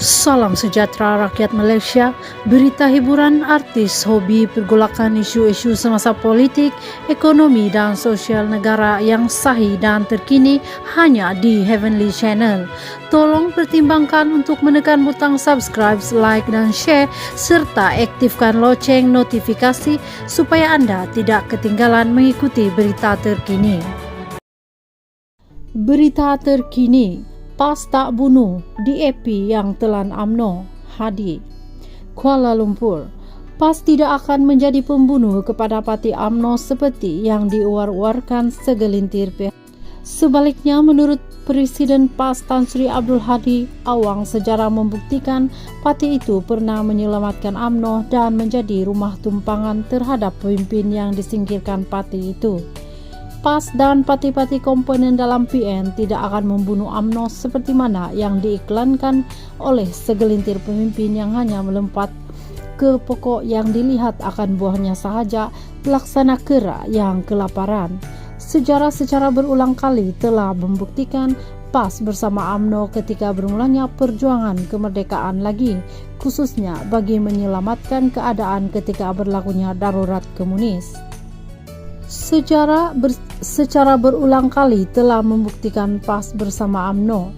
Salam sejahtera rakyat Malaysia. Berita hiburan, artis hobi pergolakan isu-isu semasa politik, ekonomi dan sosial negara yang sahih dan terkini hanya di Heavenly Channel. Tolong pertimbangkan untuk menekan butang subscribe, like dan share serta aktifkan loceng notifikasi supaya Anda tidak ketinggalan mengikuti berita terkini. Berita terkini, PAS tak bunuh DAP yang telan UMNO, Hadi. Kuala Lumpur, PAS tidak akan menjadi pembunuh kepada parti UMNO seperti yang diuar-uarkan segelintir pihak. Sebaliknya, menurut Presiden PAS Tan Sri Abdul Hadi, awang sejarah membuktikan parti itu pernah menyelamatkan UMNO dan menjadi rumah tumpangan terhadap pemimpin yang disingkirkan parti itu. PAS dan parti-parti komponen dalam PN tidak akan membunuh UMNO seperti mana yang diiklankan oleh segelintir pemimpin yang hanya melompat ke pokok yang dilihat akan buahnya sahaja, pelaksana kera yang kelaparan. Sejarah secara berulang kali telah membuktikan PAS bersama UMNO ketika bermulanya perjuangan kemerdekaan lagi, khususnya bagi menyelamatkan keadaan ketika berlakunya darurat komunis. Secara berulang kali telah membuktikan PAS bersama UMNO.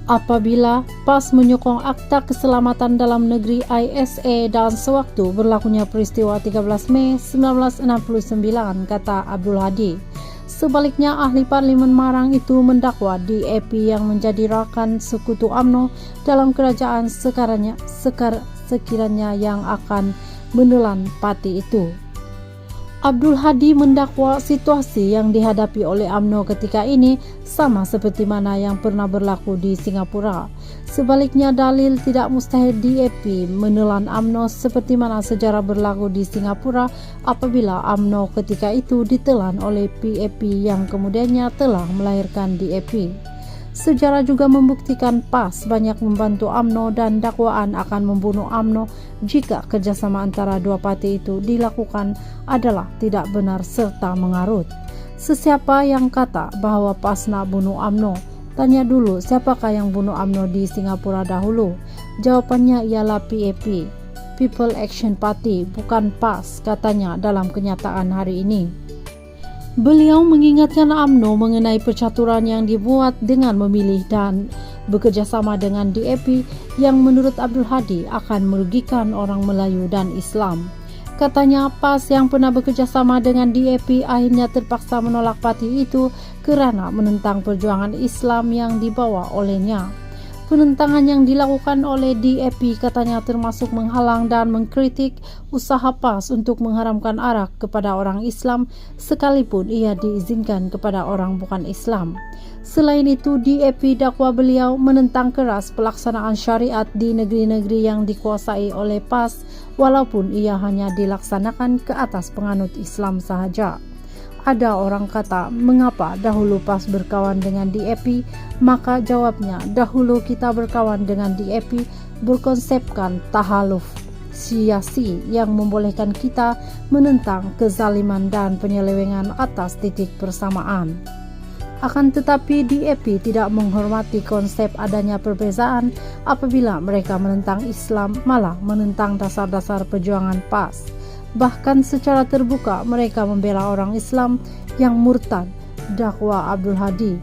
Apabila PAS menyokong Akta Keselamatan Dalam Negeri ISA dan sewaktu berlakunya peristiwa 13 Mei 1969, kata Abdul Hadi. Sebaliknya, ahli Parlimen Marang itu mendakwa DAP yang menjadi rakan sekutu UMNO dalam kerajaan sekiranya yang akan menelan parti itu. Abdul Hadi mendakwa situasi yang dihadapi oleh UMNO ketika ini sama seperti mana yang pernah berlaku di Singapura. Sebaliknya, dalil tidak mustahil DAP menelan UMNO seperti mana sejarah berlaku di Singapura apabila UMNO ketika itu ditelan oleh PAP yang kemudiannya telah melahirkan DAP. Sejarah juga membuktikan PAS banyak membantu UMNO dan dakwaan akan membunuh UMNO jika kerjasama antara dua parti itu dilakukan adalah tidak benar serta mengarut. Sesiapa yang kata bahwa PAS nak bunuh UMNO? Tanya dulu siapakah yang bunuh UMNO di Singapura dahulu? Jawapannya ialah PAP, People Action Party, bukan PAS, katanya dalam kenyataan hari ini. Beliau mengingatkan UMNO mengenai percaturan yang dibuat dengan memilih dan bekerjasama dengan DAP yang menurut Abdul Hadi akan merugikan orang Melayu dan Islam. Katanya PAS yang pernah bekerjasama dengan DAP akhirnya terpaksa menolak parti itu kerana menentang perjuangan Islam yang dibawa olehnya. Penentangan yang dilakukan oleh DAP katanya termasuk menghalang dan mengkritik usaha PAS untuk mengharamkan arak kepada orang Islam sekalipun ia diizinkan kepada orang bukan Islam. Selain itu, DAP dakwa beliau menentang keras pelaksanaan syariat di negeri-negeri yang dikuasai oleh PAS walaupun ia hanya dilaksanakan ke atas penganut Islam sahaja. Ada orang kata, mengapa dahulu PAS berkawan dengan DAP? Maka jawabnya, dahulu kita berkawan dengan DAP berkonsepkan tahaluf siasi yang membolehkan kita menentang kezaliman dan penyelewengan atas titik persamaan. Akan tetapi DAP tidak menghormati konsep adanya perbezaan apabila mereka menentang Islam, malah menentang dasar-dasar perjuangan PAS. Bahkan secara terbuka mereka membela orang Islam yang murtad, dakwa Abdul Hadi.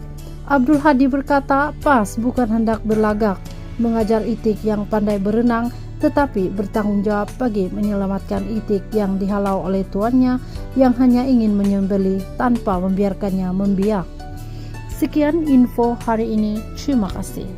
Abdul Hadi berkata, PAS bukan hendak berlagak, mengajar etik yang pandai berenang, tetapi bertanggung jawab bagi menyelamatkan etik yang dihalau oleh tuannya yang hanya ingin menyembelih tanpa membiarkannya membiak. Sekian info hari ini, terima kasih.